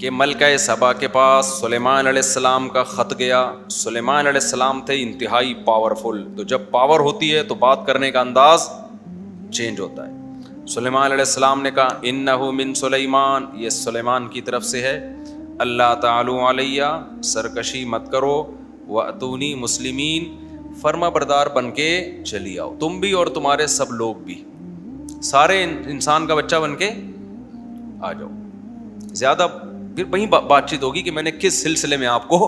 کہ ملکہ سبا کے پاس سلیمان علیہ السلام کا خط گیا. سلیمان علیہ السلام تھے انتہائی پاورفل. تو جب پاور ہوتی ہے تو بات کرنے کا انداز چینج ہوتا ہے. سلیمان علیہ السلام نے کہا انہ من سلیمان، یہ سلیمان کی طرف سے ہے. اللہ تعالی علیہ، سرکشی مت کرو. واتونی مسلمین، فرما بردار بن کے چلی آؤ، تم بھی اور تمہارے سب لوگ بھی، سارے انسان کا بچہ بن کے آ جاؤ. زیادہ پھر وہیں بات چیت ہوگی کہ میں نے کس سلسلے میں آپ کو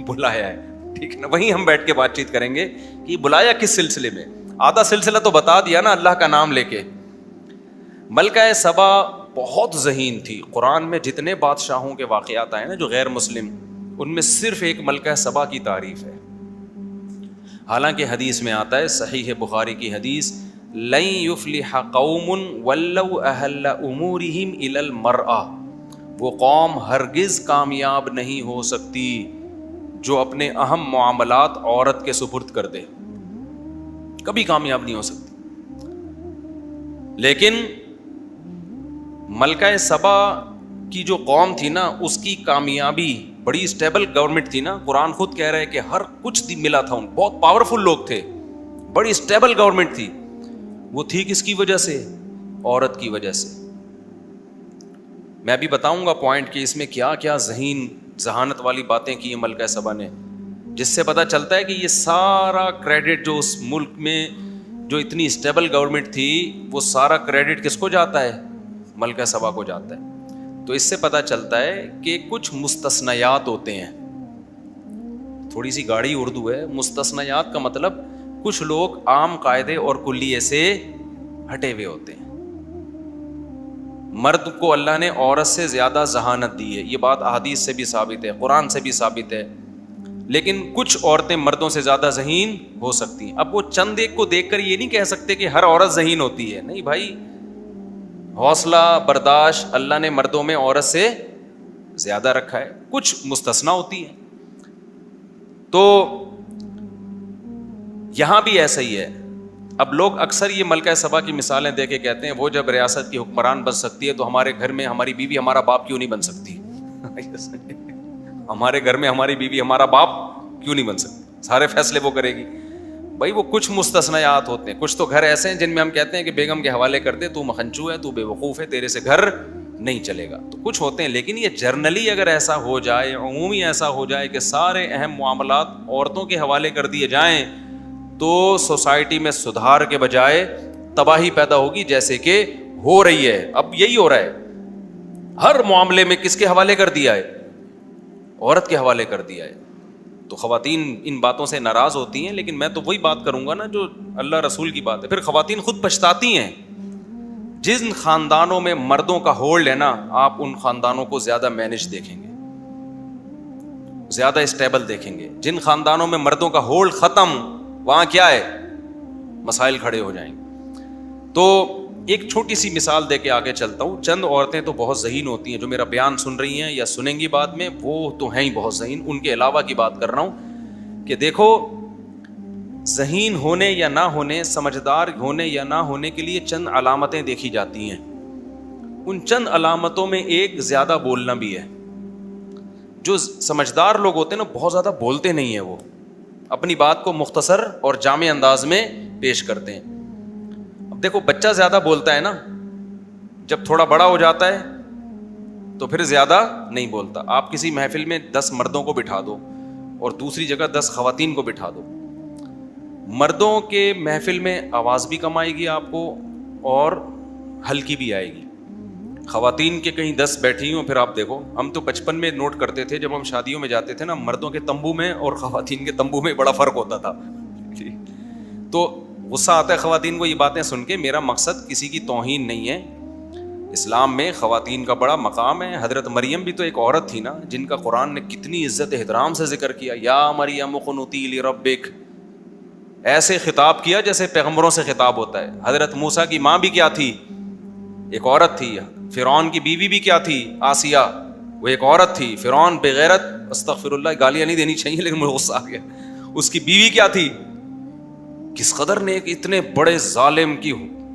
بلایا ہے. ٹھیک ہے نا، وہیں ہم بیٹھ کے بات چیت کریں گے کہ بلایا کس سلسلے میں. آدھا سلسلہ تو بتا دیا نا اللہ کا نام لے کے. ملکہ سبا بہت ذہین تھی. قرآن میں جتنے بادشاہوں کے واقعات آئے نا جو غیر مسلم، ان میں صرف ایک ملکہ سبا کی تعریف ہے. حالانکہ حدیث میں آتا ہے، صحیح بخاری کی حدیث، لن یفلح قوم ولوا اہل امورہم الی المرأۃ، وہ قوم ہرگز کامیاب نہیں ہو سکتی جو اپنے اہم معاملات عورت کے سپرد کر دے. کبھی کامیاب نہیں ہو سکتی. لیکن ملکہ سبا کی جو قوم تھی نا، اس کی کامیابی، بڑی اسٹیبل گورنمنٹ تھی نا. قرآن خود کہہ رہا ہے کہ ہر کچھ ملا تھا ان، بہت پاورفل لوگ تھے، بڑی اسٹیبل گورنمنٹ تھی. وہ تھی کس کی وجہ سے؟ عورت کی وجہ سے. میں بھی بتاؤں گا پوائنٹ کہ اس میں کیا کیا ذہانت والی باتیں کی ہیں ملکہ سبا نے، جس سے پتہ چلتا ہے کہ یہ سارا کریڈٹ جو اس ملک میں جو اتنی اسٹیبل گورنمنٹ تھی، وہ سارا کریڈٹ کس کو جاتا ہے؟ ملکہ سبا کو جاتا ہے. تو اس سے پتہ چلتا ہے کہ کچھ مستثنیات ہوتے ہیں. تھوڑی سی گاڑی اردو ہے. مستثنیات کا مطلب کچھ لوگ عام قاعدے اور کلیے سے ہٹے ہوئے ہوتے ہیں. مرد کو اللہ نے عورت سے زیادہ ذہانت دی ہے، یہ بات احادیث سے بھی ثابت ہے، قرآن سے بھی ثابت ہے. لیکن کچھ عورتیں مردوں سے زیادہ ذہین ہو سکتی ہیں. اب وہ چند ایک کو دیکھ کر یہ نہیں کہہ سکتے کہ ہر عورت ذہین ہوتی ہے. نہیں بھائی، حوصلہ برداشت اللہ نے مردوں میں عورت سے زیادہ رکھا ہے. کچھ مستثنا ہوتی ہیں. تو یہاں بھی ایسا ہی ہے. اب لوگ اکثر یہ ملکہ سبا کی مثالیں دے کے کہتے ہیں وہ جب ریاست کی حکمران بن سکتی ہے تو ہمارے گھر میں ہماری بیوی ہمارا باپ کیوں نہیں بن سکتی؟ ہمارے گھر میں ہماری بیوی ہمارا باپ کیوں نہیں بن سکتی؟ سارے فیصلے وہ کرے گی. بھائی وہ کچھ مستثنیات ہوتے ہیں. کچھ تو گھر ایسے ہیں جن میں ہم کہتے ہیں کہ بیگم کے حوالے کر دے، تو مکھنچو ہے، تو بے وقوف ہے، تیرے سے گھر نہیں چلے گا. تو کچھ ہوتے ہیں. لیکن یہ جرنلی اگر ایسا ہو جائے، عمومی ایسا ہو جائے کہ سارے اہم معاملات عورتوں کے حوالے کر دیے جائیں، تو سوسائٹی میں سدھار کے بجائے تباہی پیدا ہوگی، جیسے کہ ہو رہی ہے. اب یہی ہو رہا ہے. ہر معاملے میں کس کے حوالے کر دیا ہے؟ عورت کے حوالے کر دیا ہے. تو خواتین ان باتوں سے ناراض ہوتی ہیں. لیکن میں تو وہی بات کروں گا نا جو اللہ رسول کی بات ہے. پھر خواتین خود پچھتاتی ہیں. جن خاندانوں میں مردوں کا ہولڈ ہے نا، آپ ان خاندانوں کو زیادہ مینج دیکھیں گے، زیادہ اسٹیبل دیکھیں گے. جن خاندانوں میں مردوں کا ہولڈ ختم، وہاں کیا ہے؟ مسائل کھڑے ہو جائیں گے. تو ایک چھوٹی سی مثال دے کے آگے چلتا ہوں. چند عورتیں تو بہت ذہین ہوتی ہیں جو میرا بیان سن رہی ہیں یا سنیں گی بعد میں، وہ تو ہیں ہی بہت ذہین. ان کے علاوہ کی بات کر رہا ہوں کہ دیکھو، ذہین ہونے یا نہ ہونے، سمجھدار ہونے یا نہ ہونے کے لیے چند علامتیں دیکھی جاتی ہیں. ان چند علامتوں میں ایک زیادہ بولنا بھی ہے. جو سمجھدار لوگ ہوتے ہیں نا، بہت زیادہ بولتے نہیں ہیں، وہ اپنی بات کو مختصر اور جامع انداز میں پیش کرتے ہیں. اب دیکھو، بچہ زیادہ بولتا ہے نا، جب تھوڑا بڑا ہو جاتا ہے تو پھر زیادہ نہیں بولتا. آپ کسی محفل میں 10 مردوں کو بٹھا دو اور دوسری جگہ 10 خواتین کو بٹھا دو. مردوں کے محفل میں آواز بھی کم آئے گی آپ کو اور ہلکی بھی آئے گی. خواتین کے کہیں 10 بیٹھی ہوں، پھر آپ دیکھو. ہم تو بچپن میں نوٹ کرتے تھے جب ہم شادیوں میں جاتے تھے نا، مردوں کے تمبو میں اور خواتین کے تمبو میں بڑا فرق ہوتا تھا. تو غصہ آتا ہے خواتین کو یہ باتیں سن کے. میرا مقصد کسی کی توہین نہیں ہے. اسلام میں خواتین کا بڑا مقام ہے. حضرت مریم بھی تو ایک عورت تھی نا، جن کا قرآن نے کتنی عزت احترام سے ذکر کیا. یا مریم اقنتی لربک، ایسے خطاب کیا جیسے پیغمبروں سے خطاب ہوتا ہے. حضرت موسیٰ کی ماں بھی کیا تھی؟ ایک عورت تھی. فرعون کی بیوی بھی کیا تھی؟ آسیہ، وہ ایک عورت تھی. فرعون بے غیرت، استغفر اللہ، گالیاں نہیں دینی چاہیے لیکن مجھے غصہ آ گیا. اس کی بیوی کیا تھی؟ کس قدر نے ایک اتنے بڑے ظالم کی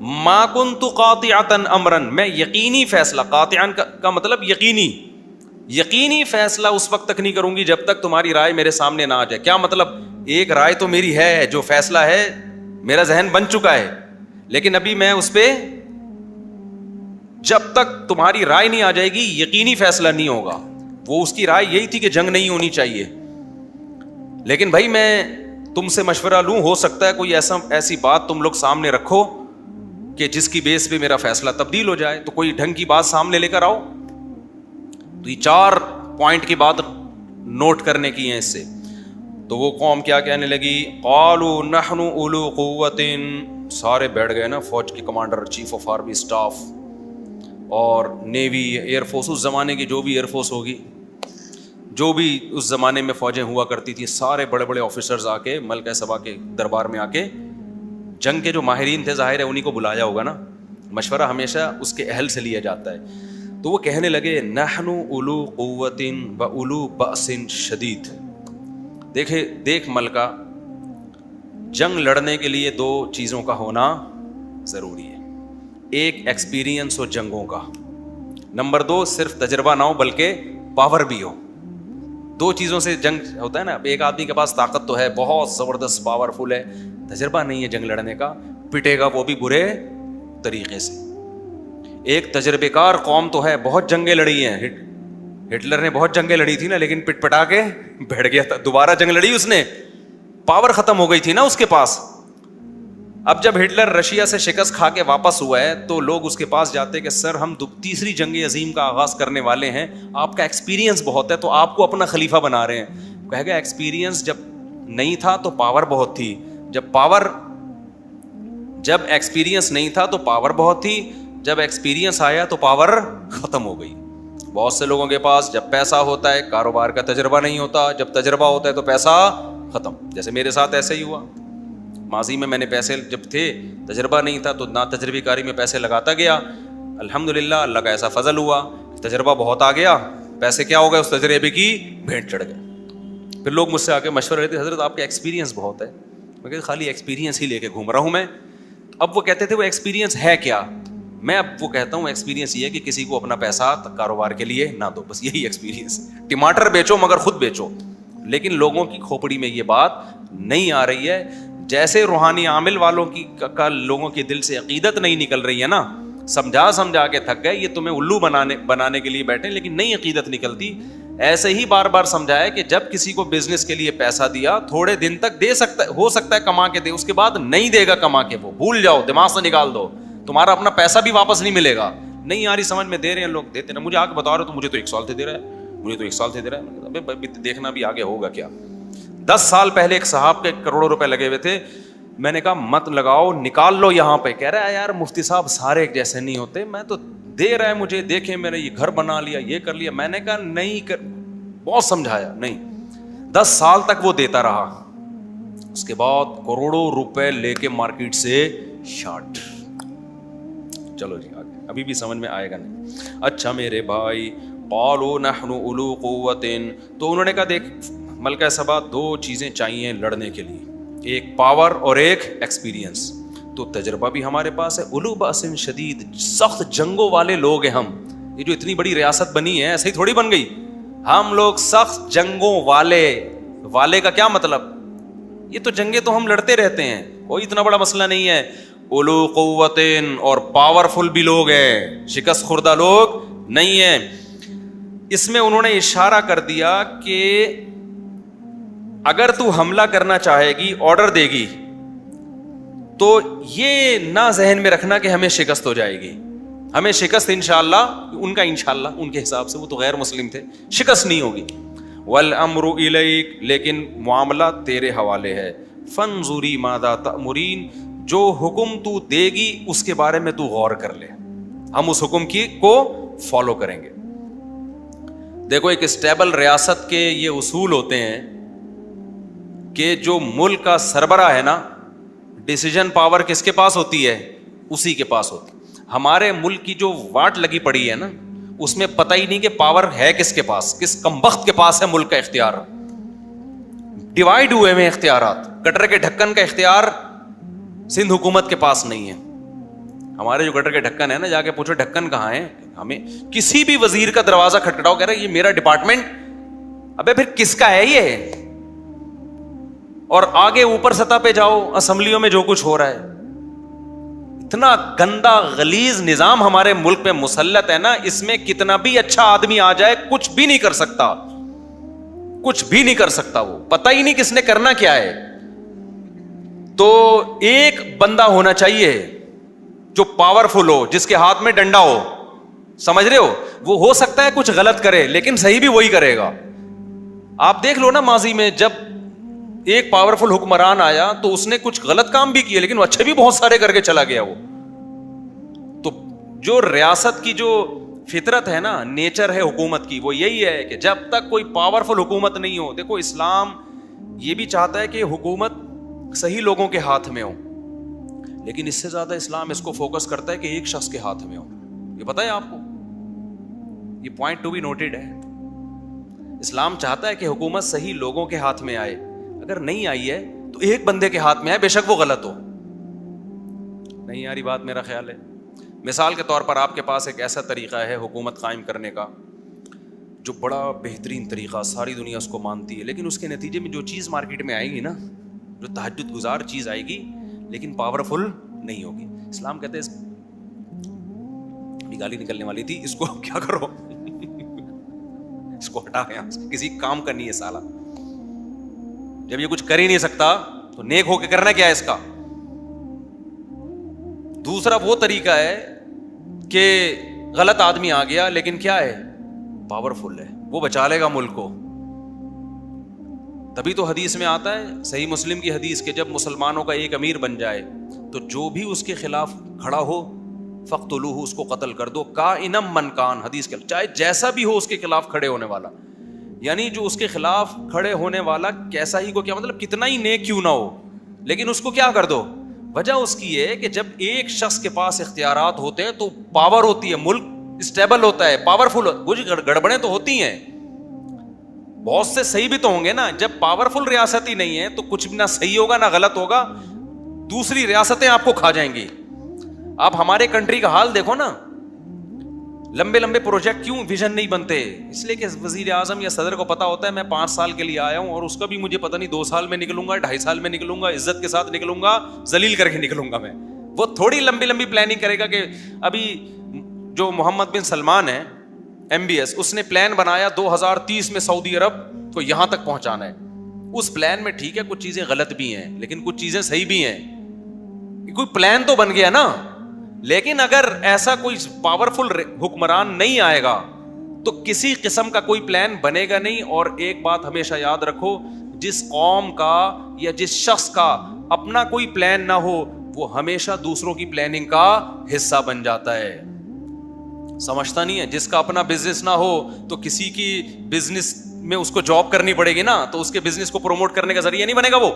ما کنت قاطعۃ امرا، میں یقینی فیصلہ، قاطعاً کا مطلب یقینی فیصلہ اس وقت تک نہیں کروں گی جب تک تمہاری رائے میرے سامنے نہ آ جائے. کیا مطلب؟ ایک رائے تو میری ہے، جو فیصلہ ہے میرا ذہن بن چکا ہے، لیکن ابھی میں اس پہ جب تک تمہاری رائے نہیں آ جائے گی یقینی فیصلہ نہیں ہوگا. وہ اس کی رائے یہی تھی کہ جنگ نہیں ہونی چاہیے، لیکن بھائی میں تم سے مشورہ لوں، ہو سکتا ہے کوئی ایسی بات تم لوگ سامنے رکھو کہ جس کی بیس پہ میرا فیصلہ تبدیل ہو جائے، تو کوئی ڈھنگ کی بات سامنے لے کر آؤ. تو یہ 4 پوائنٹ کی بات نوٹ کرنے کی ہیں اس سے. تو وہ قوم کیا کہنے لگی؟ قالوا نحن اولو قوت، سارے بیٹھ گئے نا، فوج کے commander, chief of army staff اور نیوی، ایئر فورس، اس زمانے کی جو بھی ایئر فورس ہوگی، جو بھی اس زمانے میں فوجیں ہوا کرتی تھیں، سارے بڑے بڑے آفیسرز آ کے ملکہ سبا کے دربار میں آ کے، جنگ کے جو ماہرین تھے ظاہر ہے انہیں کو بلایا ہوگا نا، مشورہ ہمیشہ اس کے اہل سے لیا جاتا ہے. تو وہ کہنے لگے نحن اولو قوت و اولو بأس شدید. دیکھ ملکہ، جنگ لڑنے کے لیے 2 چیزوں کا ہونا ضروری ہے. ایک ایکسپیرینس ہو جنگوں کا، نمبر 2 صرف تجربہ نہ ہو بلکہ پاور بھی ہو. 2 چیزوں سے جنگ ہوتا ہے نا. ایک آدمی کے پاس طاقت تو ہے، بہت زبردست پاورفل ہے، تجربہ نہیں ہے جنگ لڑنے کا، پٹے گا وہ بھی برے طریقے سے. ایک تجربے کار قوم تو ہے، بہت جنگیں لڑی ہیں، ہٹلر نے بہت جنگیں لڑی تھی نا، لیکن پٹ پٹا کے بیٹھ گیا تھا. دوبارہ جنگ لڑی اس نے، پاور ختم ہو گئی تھی نا اس کے پاس. اب جب ہٹلر رشیا سے شکست کھا کے واپس ہوا ہے تو لوگ اس کے پاس جاتے کہ سر ہم 3ری جنگ عظیم کا آغاز کرنے والے ہیں، آپ کا ایکسپیرینس بہت ہے تو آپ کو اپنا خلیفہ بنا رہے ہیں. کہے گا ایکسپیرینس جب نہیں تھا تو پاور بہت تھی، جب ایکسپیرینس نہیں تھا تو پاور بہت تھی، جب ایکسپیرینس آیا تو پاور ختم ہو گئی. بہت سے لوگوں کے پاس جب پیسہ ہوتا ہے کاروبار کا تجربہ نہیں ہوتا، جب تجربہ ہوتا ہے تو پیسہ ختم. جیسے میرے ساتھ ایسے ہی ہوا، ماضی میں نے پیسے جب تھے، تجربہ نہیں تھا تو نا تجربی کاری میں پیسے لگاتا گیا. الحمدللہ اللہ کا ایسا فضل ہوا، تجربہ بہت آ گیا، پیسے کیا ہو گئے، اس تجربے کی بھینٹ چڑھ گئے. پھر لوگ مجھ سے آ کے مشورہ لیتے، حضرت آپ کا ایکسپیرینس بہت ہے. میں کہتے خالی ایکسپیرینس ہی لے کے گھوم رہا ہوں میں. اب وہ کہتے تھے وہ ایکسپیرینس ہے کیا؟ میں اب وہ کہتا ہوں ایکسپیرینس یہ ہے کہ کسی کو اپنا پیسہ کاروبار کے لیے نہ دو، بس یہی ایکسپیرینس ہے. ٹماٹر بیچو مگر خود بیچو. لیکن لوگوں کی کھوپڑی میں یہ بات نہیں آ رہی ہے. جیسے روحانی عامل والوں کی لوگوں کے دل سے عقیدت نہیں نکل رہی ہے نا، سمجھا کے تھک گئے، یہ تمہیں الو بنانے کے لیے بیٹھے لیکن نہیں عقیدت نکلتی. ایسے ہی بار بار سمجھایا کہ جب کسی کو بزنس کے لیے پیسہ دیا تھوڑے دن تک دے سکتا ہے، ہو سکتا ہے کما کے دے، اس کے بعد نہیں دے گا کما کے، وہ بھول جاؤ، دماغ سے نکال دو، تمہارا اپنا پیسہ بھی واپس نہیں ملے گا. نہیں آ رہی سمجھ میں، دے رہے ہیں لوگ، دیتے نا. مجھے آ کے بتا رہے تو مجھے تو 1 سال سے دے رہا ہے، مجھے تو 1 سال سے دے رہا ہے. ابھی دیکھنا بھی آگے ہوگا کیا. 10 سال پہلے ایک صاحب کے کروڑوں روپے لگے ہوئے تھے، میں نے کہا مت لگاؤ، نکال لو یہاں پہ. کہہ رہا ہے یار مفتی صاحب سارے ایک جیسے نہیں ہوتے، میں تو دے رہا ہے مجھے، دیکھیں میں نے یہ گھر بنا لیا، یہ کر لیا. میں نے کہا نہیں بہت سمجھایا، نہیں. 10 سال تک وہ دیتا رہا، اس کے بعد کروڑوں روپے لے کے مارکیٹ سے شارٹ. چلو جی آگے، ابھی بھی سمجھ میں آئے گا نہیں. اچھا میرے بھائی، قالوا نحن اولو قوت، تو انہوں نے کہا دیکھ ملکہ سبا 2 چیزیں چاہیے لڑنے کے لیے، ایک پاور اور ایک ایکسپیرینس. تو تجربہ بھی ہمارے پاس ہے، اولو بأس شدید، سخت جنگوں والے لوگ ہیں ہم. یہ جو اتنی بڑی ریاست بنی ہے ایسے ہی تھوڑی بن گئی، ہم لوگ سخت جنگوں والے کا کیا مطلب؟ یہ تو جنگیں تو ہم لڑتے رہتے ہیں، کوئی اتنا بڑا مسئلہ نہیں ہے. اولو قوتن، اور پاورفل بھی لوگ ہیں، شکست خوردہ لوگ نہیں ہیں. اس میں انہوں نے اشارہ کر دیا کہ اگر تو حملہ کرنا چاہے گی، آرڈر دے گی، تو یہ نہ ذہن میں رکھنا کہ ہمیں شکست ہو جائے گی. ہمیں شکست انشاءاللہ، انشاءاللہ ان کے حساب سے وہ تو غیر مسلم تھے، شکست نہیں ہوگی. والامر الیک، لیکن معاملہ تیرے حوالے ہے. فانظری ماذا تأمرین، جو حکم تو دے گی اس کے بارے میں تو غور کر لے، ہم اس حکم کو فالو کریں گے. دیکھو ایک اسٹیبل ریاست کے یہ اصول ہوتے ہیں کہ جو ملک کا سربراہ ہے نا، ڈیسیجن پاور کس کے پاس ہوتی ہے؟ اسی کے پاس ہوتی. ہمارے ملک کی جو واٹ لگی پڑی ہے نا، اس میں پتہ ہی نہیں کہ پاور ہے کس کے پاس، کس کمبخت کے پاس ہے ملک کا اختیار. ڈیوائیڈ ہوئے ہیں اختیارات. کٹرے کے ڈھکن کا اختیار سندھ حکومت کے پاس نہیں ہے، ہمارے جو گٹر کے ڈھکن ہے نا, جا کے پوچھو ڈھکن کہاں ہے, ہمیں کسی بھی وزیر کا دروازہ کھٹکھٹاؤ, کہہ رہے یہ میرا ڈپارٹمنٹ, ابے پھر کس کا ہے یہ؟ اور آگے اوپر سطح پہ جاؤ, اسمبلیوں میں جو کچھ ہو رہا ہے, اتنا گندا غلیظ نظام ہمارے ملک پہ مسلط ہے نا, اس میں کتنا بھی اچھا آدمی آ جائے کچھ بھی نہیں کر سکتا, کچھ بھی نہیں کر سکتا, وہ پتہ ہی نہیں کس نے کرنا کیا ہے. تو ایک بندہ ہونا چاہیے جو پاورفل ہو, جس کے ہاتھ میں ڈنڈا ہو, سمجھ رہے ہو, وہ ہو سکتا ہے کچھ غلط کرے لیکن صحیح بھی وہی کرے گا. آپ دیکھ لو نا, ماضی میں جب ایک پاورفل حکمران آیا تو اس نے کچھ غلط کام بھی کیے لیکن وہ اچھے بھی بہت سارے کر کے چلا گیا وہ. تو جو ریاست کی جو فطرت ہے نا, نیچر ہے حکومت کی, وہ یہی ہے کہ جب تک کوئی پاورفل حکومت نہیں ہو, دیکھو اسلام یہ بھی چاہتا ہے کہ حکومت صحیح لوگوں کے ہاتھ میں ہو, لیکن اس سے زیادہ اسلام اس کو فوکس کرتا ہے کہ ایک شخص کے ہاتھ میں ہو. یہ پتہ ہے آپ کو, یہ پوائنٹ ٹو بی نوٹڈ ہے. اسلام چاہتا ہے کہ حکومت صحیح لوگوں کے ہاتھ میں آئے, اگر نہیں آئی ہے تو ایک بندے کے ہاتھ میں آئے, بے شک وہ غلط ہو. نہیں یاری بات, میرا خیال ہے. مثال کے طور پر آپ کے پاس ایک ایسا طریقہ ہے حکومت قائم کرنے کا جو بڑا بہترین طریقہ, ساری دنیا اس کو مانتی ہے, لیکن اس کے نتیجے میں جو چیز مارکیٹ میں آئے گی نا, جو تہجد گزار چیز آئے گی لیکن پاورفل نہیں ہوگی. اسلام کہتے ہیں گالی نکلنے والی تھی, اس کو کیا کرو, اس کو ہٹا گیا, کسی کام کا نہیں ہے سالا. جب یہ کچھ کر ہی نہیں سکتا تو نیک ہو کے کرنا کیا ہے اس کا. دوسرا وہ طریقہ ہے کہ غلط آدمی آ گیا لیکن کیا ہے, پاورفل ہے, وہ بچا لے گا ملک کو. تبھی تو حدیث میں آتا ہے, صحیح مسلم کی حدیث, کہ جب مسلمانوں کا ایک امیر بن جائے تو جو بھی اس کے خلاف کھڑا ہو فقتلوہ, اس کو قتل کر دو, کائنم من کان, حدیث کے چاہے جیسا بھی ہو اس کے خلاف کھڑے ہونے والا. یعنی جو اس کے خلاف کھڑے ہونے والا کیسا ہی کو, کیا مطلب کتنا ہی نیک کیوں نہ ہو, لیکن اس کو کیا کر دو. وجہ اس کی ہے کہ جب ایک شخص کے پاس اختیارات ہوتے ہیں تو پاور ہوتی ہے, ملک اسٹیبل ہوتا ہے, پاورفل. کچھ گڑبڑیں تو ہوتی ہیں, بہت سے صحیح بھی تو ہوں گے نا. جب پاورفل ریاست ہی نہیں ہے تو کچھ بھی نہ صحیح ہوگا نہ غلط ہوگا, دوسری ریاستیں آپ کو کھا جائیں گی. آپ ہمارے کنٹری کا حال دیکھو نا, لمبے لمبے پروجیکٹ کیوں ویژن نہیں بنتے, اس لیے کہ وزیر اعظم یا صدر کو پتا ہوتا ہے میں 5 سال کے لیے آیا ہوں اور اس کا بھی مجھے پتہ نہیں 2 سال میں نکلوں گا, 2.5 سال میں نکلوں گا, عزت کے ساتھ نکلوں گا, ذلیل کر کے نکلوں گا میں. وہ تھوڑی لمبی لمبی پلاننگ کرے گا کہ ابھی جو محمد بن سلمان ہے MBS, اس نے پلان بنایا 2030 میں سعودی عرب کو یہاں تک پہنچانا ہے. اس پلان میں ٹھیک ہے کچھ چیزیں غلط بھی ہیں لیکن کچھ چیزیں صحیح بھی ہیں, کوئی پلان تو بن گیا نا. لیکن اگر ایسا کوئی پاورفل حکمران نہیں آئے گا تو کسی قسم کا کوئی پلان بنے گا نہیں. اور ایک بات ہمیشہ یاد رکھو, جس قوم کا یا جس شخص کا اپنا کوئی پلان نہ ہو وہ ہمیشہ دوسروں کی پلاننگ کا حصہ بن جاتا ہے. سمجھتا نہیں ہے, جس کا اپنا بزنس نہ ہو تو کسی کی بزنس میں اس کو جاب کرنی پڑے گی نا, تو اس کے بزنس کو پروموٹ کرنے کا ذریعہ نہیں بنے گا وہ.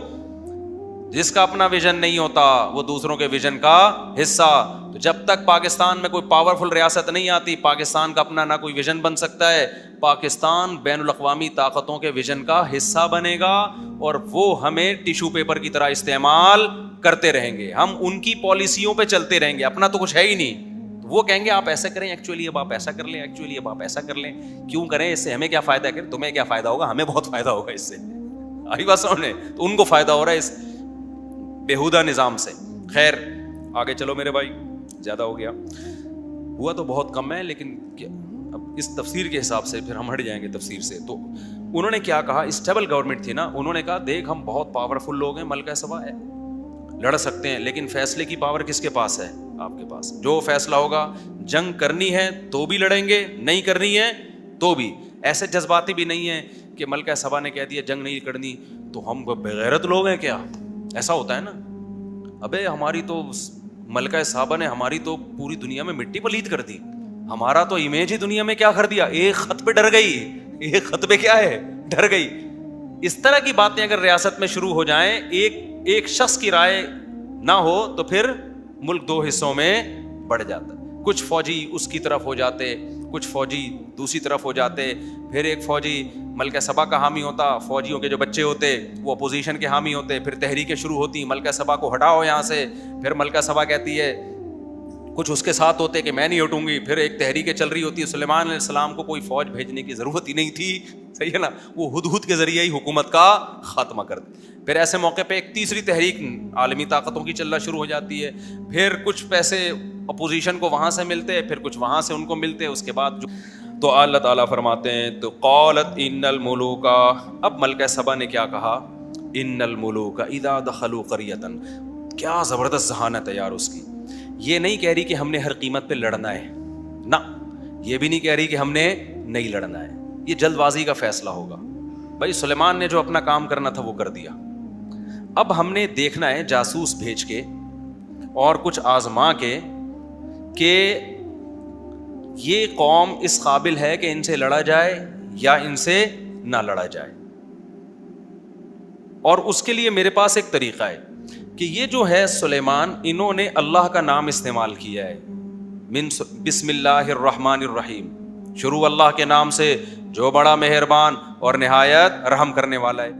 جس کا اپنا ویژن نہیں ہوتا وہ دوسروں کے ویژن کا حصہ. تو جب تک پاکستان میں کوئی پاورفل ریاست نہیں آتی, پاکستان کا اپنا نہ کوئی ویژن بن سکتا ہے. پاکستان بین الاقوامی طاقتوں کے ویژن کا حصہ بنے گا اور وہ ہمیں ٹیشو پیپر کی طرح استعمال کرتے رہیں گے, ہم ان کی پالیسیوں پہ چلتے رہیں گے, اپنا تو کچھ ہے ہی نہیں. وہ کہیں گے آپ ایسا کریں, ایکچولی اب آپ ایسا کر لیں, ایکچولی اب آپ ایسا کر لیں. کیوں کریں, اس سے ہمیں کیا فائدہ ہے, تمہیں کیا فائدہ ہوگا, ہمیں بہت فائدہ ہوگا اس سے. آئی بات سمجھنے, تو ان کو فائدہ ہو رہا ہے اس بےہودہ نظام سے. خیر آگے چلو میرے بھائی, زیادہ ہو گیا, ہوا تو بہت کم ہے لیکن اب اس تفسیر کے حساب سے پھر ہم ہٹ جائیں گے تفسیر سے. تو انہوں نے کیا کہا, اسٹیبل گورنمنٹ تھی نا, انہوں نے کہا دیکھ ہم بہت پاورفل لوگ ہیں, ملکہ سبا ہے, لڑ سکتے ہیں, لیکن فیصلے کی پاور کس کے پاس ہے, آپ کے پاس. جو فیصلہ ہوگا, جنگ کرنی ہے تو بھی لڑیں گے, نہیں کرنی ہے تو بھی. ایسے جذباتی بھی نہیں ہے کہ ملکہ سبا نے کہہ دیا جنگ نہیں کرنی تو ہم بغیرت لوگ ہیں کیا, ایسا ہوتا ہے نا. ابے ہماری تو ملکہ صاحبہ نے ہماری تو پوری دنیا میں مٹی پلید کر دی, ہمارا تو امیج ہی دنیا میں کیا کر دیا, ایک خط پہ ڈر گئی, ایک خط پہ کیا ہے, ڈر گئی. اس طرح کی باتیں اگر ریاست میں شروع ہو جائیں, ایک شخص کی رائے نہ ہو تو پھر ملک 2 حصوں میں بڑھ جاتا. کچھ فوجی اس کی طرف ہو جاتے, کچھ فوجی دوسری طرف ہو جاتے, پھر ایک فوجی ملکہ سبا کا حامی ہوتا, فوجیوں کے جو بچے ہوتے وہ اپوزیشن کے حامی ہوتے, پھر تحریکیں شروع ہوتی, ملکہ سبا کو ہٹاؤ یہاں سے. پھر ملکہ سبا کہتی ہے کچھ اس کے ساتھ ہوتے کہ میں نہیں ہٹوں گی. پھر ایک تحریکیں چل رہی ہوتی ہے. سلیمان علیہ السلام کو کوئی فوج بھیجنے کی ضرورت ہی نہیں تھی, صحیح ہے نا, وہ ہدہد کے ذریعے ہی حکومت کا خاتمہ کر دے. پھر ایسے موقع پہ ایک تیسری تحریک عالمی طاقتوں کی چلنا شروع ہو جاتی ہے. پھر کچھ پیسے اپوزیشن کو وہاں سے ملتے ہیں, پھر کچھ وہاں سے ان کو ملتے ہیں. اس کے بعد تو اللہ تعالیٰ فرماتے ہیں تو قالت ان الملوک, اب ملکہ سبا نے کیا کہا, ان الملوک اذا دخلوا قریۃ. کیا زبردست ذہانت ہے یار اس کی. یہ نہیں کہہ رہی کہ ہم نے ہر قیمت پہ لڑنا ہے, نہ, یہ بھی نہیں کہہ رہی کہ ہم نے نہیں لڑنا ہے. یہ جلد بازی کا فیصلہ ہوگا. بھائی سلیمان نے جو اپنا کام کرنا تھا وہ کر دیا. اب ہم نے دیکھنا ہے جاسوس بھیج کے اور کچھ آزما کے کہ یہ قوم اس قابل ہے کہ ان سے لڑا جائے یا ان سے نہ لڑا جائے. اور اس کے لیے میرے پاس ایک طریقہ ہے کہ یہ جو ہے سلیمان, انہوں نے اللہ کا نام استعمال کیا ہے, بسم اللہ الرحمن الرحیم, شروع اللہ کے نام سے جو بڑا مہربان اور نہایت رحم کرنے والا ہے.